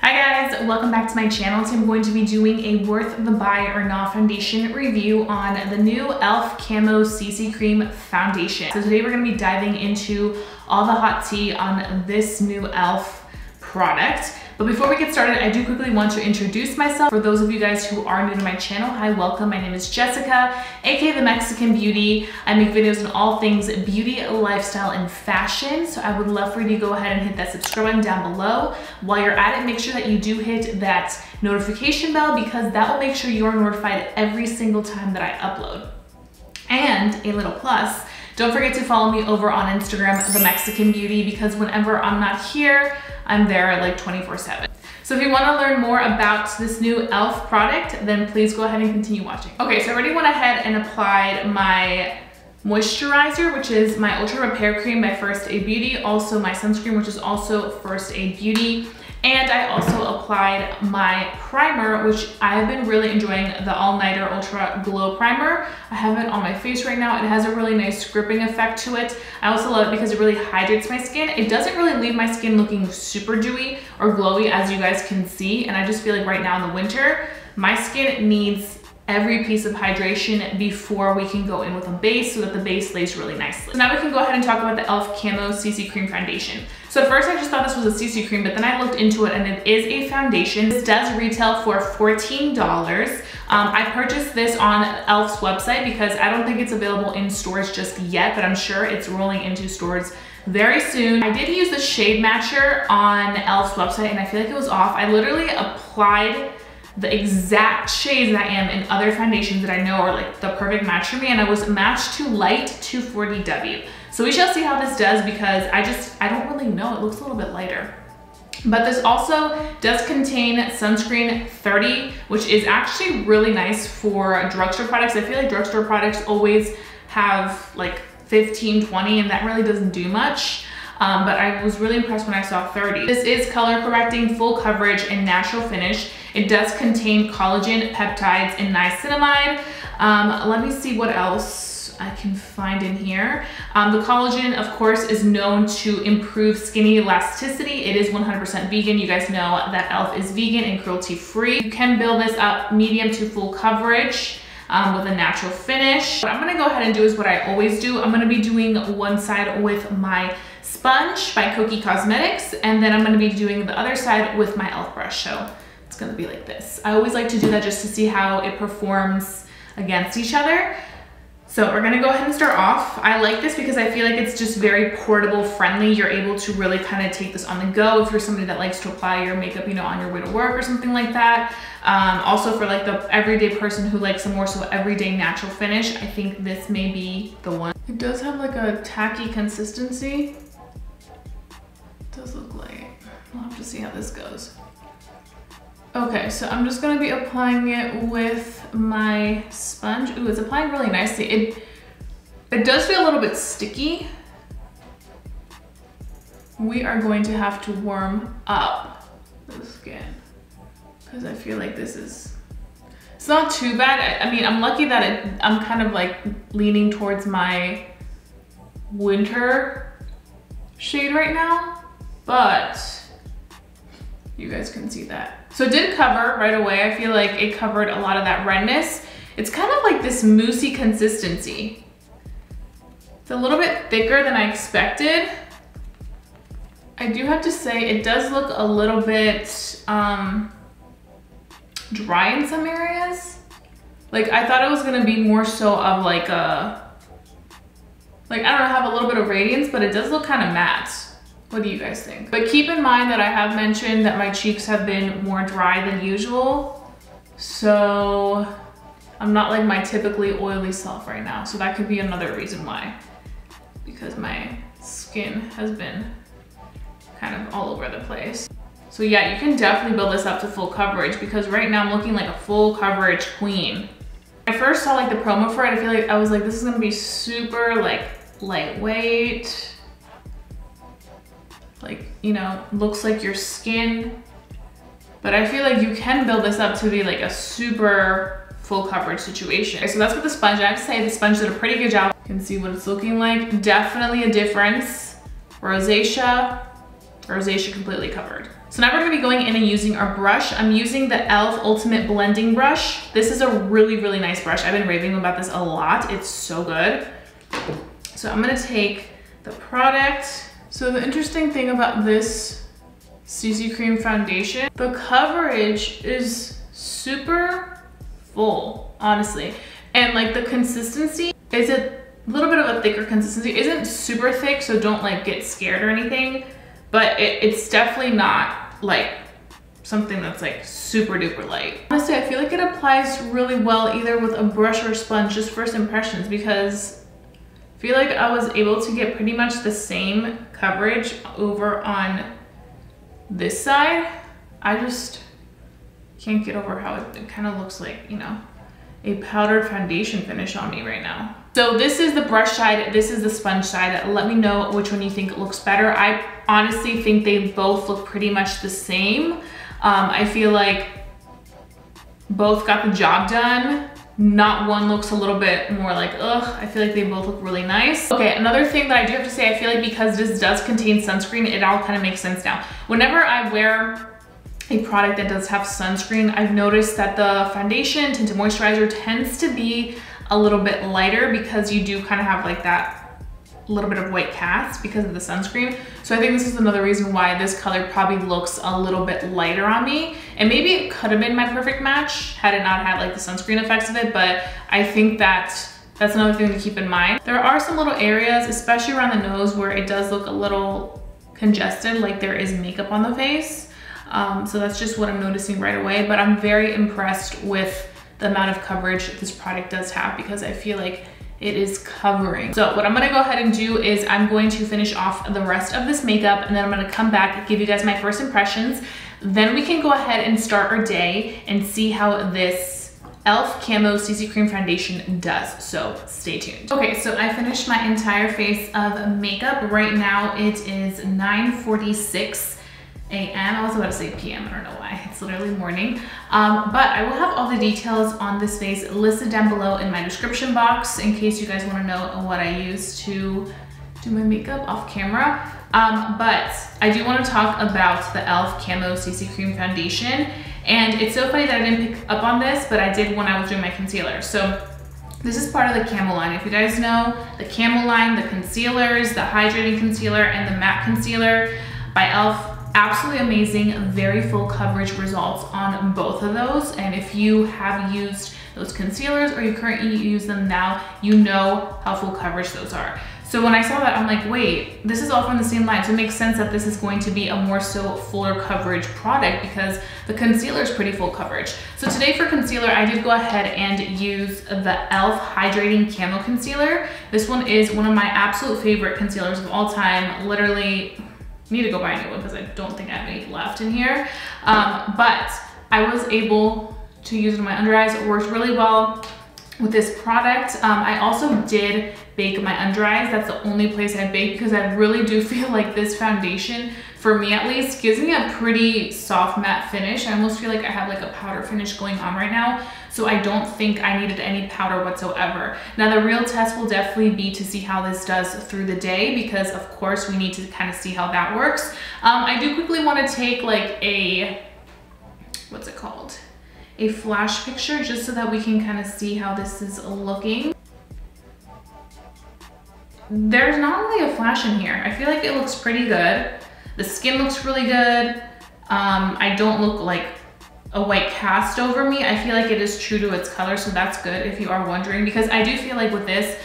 Hi guys, welcome back to my channel. Today I'm going to be doing a worth the buy or not foundation review on the new e.l.f. Camo CC Cream Foundation. So today we're going to be diving into all the hot tea on this new e.l.f. product. But before we get started, I do quickly want to introduce myself. For those of you guys who are new to my channel, hi, welcome. My name is Jessica, aka The Mexican Beauty. I make videos on all things beauty, lifestyle, and fashion. So I would love for you to go ahead and hit that subscribe button down below. While you're at it, make sure that you do hit that notification bell because that will make sure you are notified every single time that I upload. And a little plus, don't forget to follow me over on Instagram, The Mexican Beauty, because whenever I'm not here, I'm there like 24/7. So if you want to learn more about this new e.l.f. product, then please go ahead and continue watching. Okay, so I already went ahead and applied my moisturizer, which is my Ultra Repair Cream by First Aid Beauty, also my sunscreen, which is also First Aid Beauty. And I also applied my primer, which I've been really enjoying, the All Nighter Ultra Glow Primer. I have it on my face right now. It has a really nice gripping effect to it. I also love it because it really hydrates my skin. It doesn't really leave my skin looking super dewy or glowy, as you guys can see. And I just feel like right now in the winter, my skin needs every piece of hydration before we can go in with a base so that the base lays really nicely. So now we can go ahead and talk about the e.l.f. Camo CC Cream Foundation. So at first I just thought this was a CC cream, but then I looked into it and it is a foundation. This does retail for $14. I purchased this on e.l.f.'s website because I don't think it's available in stores just yet, but I'm sure it's rolling into stores very soon. I did use the shade matcher on e.l.f.'s website and I feel like it was off. I literally applied the exact shades that I am in other foundations that I know are like the perfect match for me, and I was matched to light 240W. So we shall see how this does because I don't really know. It looks a little bit lighter. But this also does contain sunscreen 30, which is actually really nice for drugstore products. I feel like drugstore products always have like 15, 20, and that really doesn't do much. But I was really impressed when I saw 30. This is color correcting, full coverage, and natural finish. It does contain collagen, peptides, and niacinamide. Let me see what else I can find in here. The collagen, of course, is known to improve skin elasticity. It is 100% vegan. You guys know that e.l.f. is vegan and cruelty-free. You can build this up medium to full coverage with a natural finish. What I'm gonna go ahead and do is what I always do. I'm gonna be doing one side with my sponge by Cookie Cosmetics, and then I'm gonna be doing the other side with my e.l.f. brush. So it's gonna be like this. I always like to do that just to see how it performs against each other. So we're gonna go ahead and start off. I like this because I feel like it's just very portable friendly. You're able to really kind of take this on the go if you're somebody that likes to apply your makeup, you know, on your way to work or something like that. Also for like the everyday person who likes a more so everyday natural finish, I think this may be the one. It does have like a tacky consistency. It does look like, we'll have to see how this goes. Okay, so I'm just gonna be applying it with my sponge. Ooh, it's applying really nicely. It does feel a little bit sticky. We are going to have to warm up the skin because I feel like it's not too bad. I mean, I'm lucky that I'm kind of like leaning towards my winter shade right now, but you guys can see that. So it did cover right away. I feel like it covered a lot of that redness. It's kind of like this moussey consistency. It's a little bit thicker than I expected. I do have to say it does look a little bit dry in some areas. Like I thought it was gonna be more so of like a, I don't know, have a little bit of radiance, but it does look kind of matte. What do you guys think? But keep in mind that I have mentioned that my cheeks have been more dry than usual. So I'm not like my typically oily self right now. So that could be another reason why, because my skin has been kind of all over the place. So yeah, you can definitely build this up to full coverage because right now I'm looking like a full coverage queen. When I first saw like the promo for it, I was like, this is gonna be super like lightweight. Like, you know, looks like your skin. But I feel like you can build this up to be like a super full coverage situation. Okay, so that's what the sponge, I have to say the sponge did a pretty good job. You can see what it's looking like. Definitely a difference. Rosacea, rosacea completely covered. So now we're gonna be going in and using our brush. I'm using the e.l.f. Ultimate Blending Brush. This is a really, really nice brush. I've been raving about this a lot. It's so good. So I'm gonna take the product. So the interesting thing about this CC Cream foundation, the coverage is super full, honestly. And like the consistency is a little bit of a thicker consistency. It isn't super thick, so don't like get scared or anything, but it's definitely not like something that's like super duper light. Honestly, I feel like it applies really well either with a brush or a sponge, just first impressions, because I feel like I was able to get pretty much the same coverage over on this side. I just can't get over how it kind of looks like, you know, a powdered foundation finish on me right now. So this is the brush side, this is the sponge side. Let me know which one you think looks better. I honestly think they both look pretty much the same. I feel like both got the job done. Not one looks a little bit more like, ugh. I feel like they both look really nice. Okay, another thing that I do have to say, I feel like because this does contain sunscreen, it all kind of makes sense now. Whenever I wear a product that does have sunscreen, I've noticed that the foundation tinted moisturizer tends to be a little bit lighter because you do kind of have like that little bit of white cast because of the sunscreen. So I think this is another reason why this color probably looks a little bit lighter on me. And maybe it could have been my perfect match had it not had like the sunscreen effects of it, but I think that's another thing to keep in mind. There are some little areas, especially around the nose, where it does look a little congested, like there is makeup on the face. So that's just what I'm noticing right away, but I'm very impressed with the amount of coverage this product does have because I feel like it is covering. So what I'm gonna go ahead and do is I'm going to finish off the rest of this makeup, and then I'm gonna come back and give you guys my first impressions. Then we can go ahead and start our day and see how this e.l.f. Camo CC Cream Foundation does. So stay tuned. Okay, so I finished my entire face of makeup. Right now it is 9:46 a.m. I was about to say p.m. I don't know why. It's literally morning. But I will have all the details on this face listed down below in my description box in case you guys want to know what I use to do my makeup off camera. But I do want to talk about the e.l.f. Camo CC Cream Foundation. And it's so funny that I didn't pick up on this, but I did when I was doing my concealer. So this is part of the Camo line. If you guys know, the Camo line, the concealers, the hydrating concealer, and the matte concealer by e.l.f. Absolutely amazing, very full coverage results on both of those. And if you have used those concealers or you currently use them now, you know how full coverage those are. So when I saw that, I'm like, wait, this is all from the same line. So it makes sense that this is going to be a more so fuller coverage product because the concealer is pretty full coverage. So today for concealer, I did go ahead and use the e.l.f. Hydrating Camo Concealer. This one is one of my absolute favorite concealers of all time. Literally, need to go buy a new one because I don't think I have any left in here. But I was able to use it on my under eyes. It works really well with this product. I also did bake my under eyes. That's the only place I bake because I really do feel like this foundation, for me at least, gives me a pretty soft matte finish. I almost feel like I have like a powder finish going on right now. So I don't think I needed any powder whatsoever. Now the real test will definitely be to see how this does through the day because of course we need to kind of see how that works. I do quickly want to take like a, what's it called? A flash picture just so that we can kind of see how this is looking. There's not really a flash in here. I feel like it looks pretty good. The skin looks really good. I don't look like a white cast over me. I feel like it is true to its color, so that's good if you are wondering, because I do feel like with this,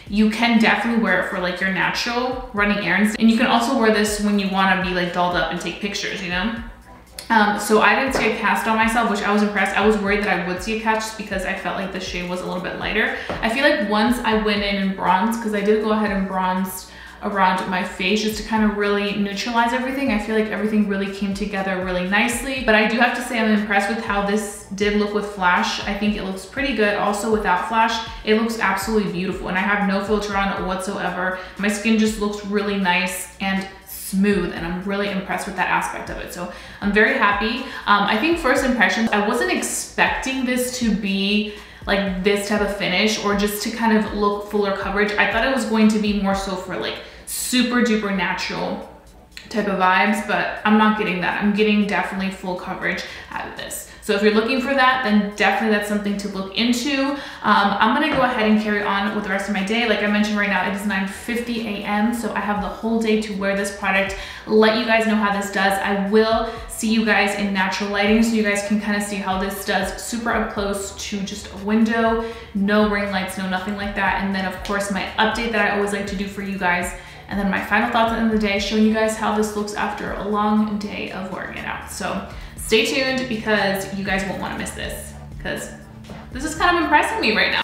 you can definitely wear it for like your natural running errands. And you can also wear this when you wanna be like dolled up and take pictures, you know? So I didn't see a cast on myself, which I was impressed. I was worried that I would see a cast just because I felt like the shade was a little bit lighter. I feel like once I went in and bronzed, because I did go ahead and bronze around my face just to kind of really neutralize everything. I feel like everything really came together really nicely. But I do have to say I'm impressed with how this did look with flash. I think it looks pretty good. Also without flash, it looks absolutely beautiful. And I have no filter on whatsoever. My skin just looks really nice and smooth, and I'm really impressed with that aspect of it. So I'm very happy. I think first impressions, I wasn't expecting this to be like this type of finish or just to kind of look fuller coverage. I thought it was going to be more so for like super duper natural type of vibes, but I'm not getting that. I'm getting definitely full coverage out of this. So if you're looking for that, then definitely that's something to look into. I'm gonna go ahead and carry on with the rest of my day. Like I mentioned, right now it is 9:50 a.m. So I have the whole day to wear this product, let you guys know how this does. I will see you guys in natural lighting so you guys can kind of see how this does super up close to just a window, no ring lights, no nothing like that. And then of course my update that I always like to do for you guys. And then my final thoughts at the end of the day, showing you guys how this looks after a long day of wearing it out. So stay tuned because you guys won't want to miss this, because this is kind of impressing me right now.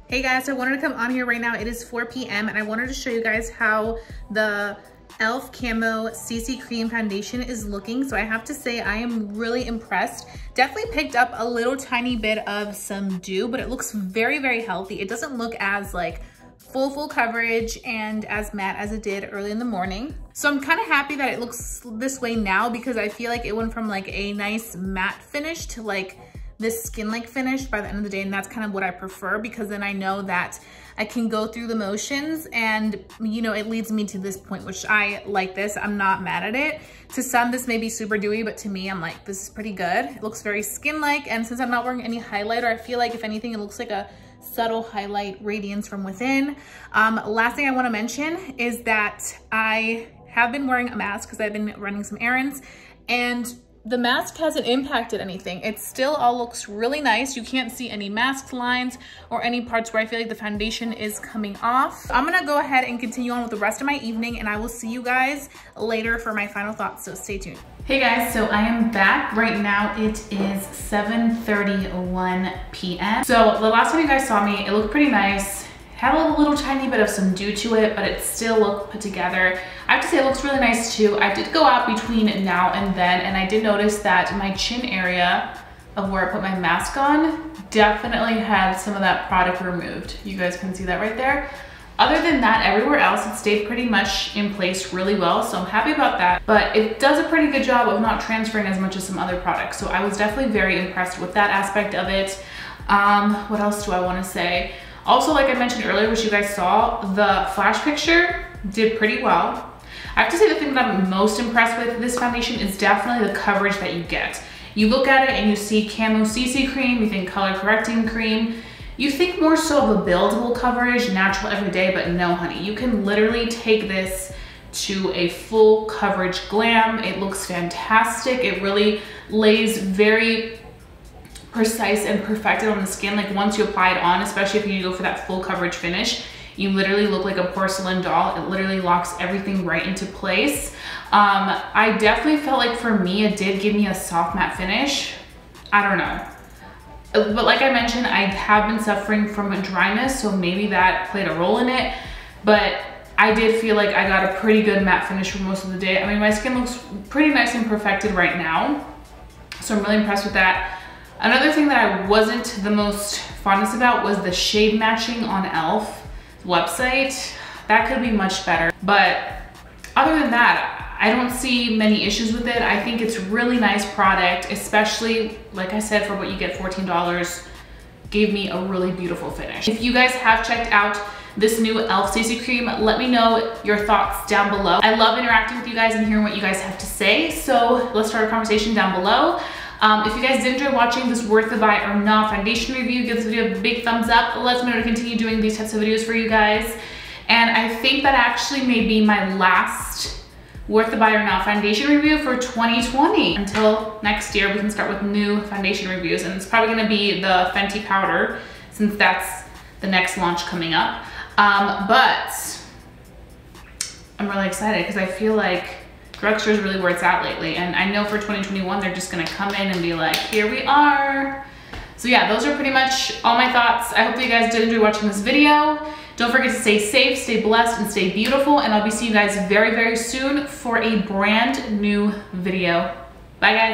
Hey guys, I wanted to come on here right now. It is 4 p.m. and I wanted to show you guys how the e.l.f. Camo CC Cream Foundation is looking. So I have to say I am really impressed. Definitely picked up a little tiny bit of some dew, but it looks very, very healthy. It doesn't look as like full coverage and as matte as it did early in the morning. So I'm kind of happy that it looks this way now, because I feel like it went from like a nice matte finish to like this skin-like finish by the end of the day, and that's kind of what I prefer, because then I know that I can go through the motions and, you know, it leads me to this point, which I like this. I'm not mad at it. To some, this may be super dewy, but to me, I'm like, this is pretty good. It looks very skin-like, and since I'm not wearing any highlighter, I feel like if anything, it looks like a subtle highlight radiance from within. Last thing I want to mention is that I have been wearing a mask because I've been running some errands, and the mask hasn't impacted anything. It still all looks really nice. You can't see any mask lines or any parts where I feel like the foundation is coming off. I'm gonna go ahead and continue on with the rest of my evening, and I will see you guys later for my final thoughts, so stay tuned. Hey guys, so I am back. Right now it is 7:31 p.m. So the last time you guys saw me, it looked pretty nice. Had a little tiny bit of some dew to it, but it still looked put together. I have to say it looks really nice too. I did go out between now and then, and I did notice that my chin area of where I put my mask on definitely had some of that product removed. You guys can see that right there. Other than that, everywhere else, it stayed pretty much in place really well, so I'm happy about that. But it does a pretty good job of not transferring as much as some other products, so I was definitely very impressed with that aspect of it. What else do I want to say? Also, like I mentioned earlier, which you guys saw, the flash picture did pretty well. I have to say the thing that I'm most impressed with this foundation is definitely the coverage that you get. You look at it and you see Camo CC cream, you think color correcting cream, you think more so of a buildable coverage, natural everyday, but no honey. You can literally take this to a full coverage glam. It looks fantastic. It really lays very precise and perfected on the skin. Like once you apply it on, especially if you go for that full coverage finish, you literally look like a porcelain doll. It literally locks everything right into place. I definitely felt like for me, it did give me a soft matte finish. I don't know. But like I mentioned, I have been suffering from a dryness, so maybe that played a role in it. But I did feel like I got a pretty good matte finish for most of the day. I mean, my skin looks pretty nice and perfected right now, so I'm really impressed with that. Another thing that I wasn't the most fondest about was the shade matching on e.l.f. website. That could be much better. But other than that, I don't see many issues with it. I think it's really nice product, especially, like I said, for what you get, $14, gave me a really beautiful finish. If you guys have checked out this new e.l.f. CC cream, let me know your thoughts down below. I love interacting with you guys and hearing what you guys have to say. So let's start a conversation down below. If you guys did enjoy watching this worth the buy or not foundation review, give this video a big thumbs up. Let me know to continue doing these types of videos for you guys. And I think that actually may be my last worth the buy or not foundation review for 2020. Until next year, we can start with new foundation reviews. And it's probably gonna be the Fenty powder, since that's the next launch coming up. But I'm really excited because I feel like drugstore is really where it's at lately, and I know for 2021 they're just gonna come in and be like, here we are. So yeah, those are pretty much all my thoughts. I hope that you guys did enjoy watching this video. Don't forget to stay safe, stay blessed, and stay beautiful, and I'll be seeing you guys very, very soon for a brand new video. Bye guys.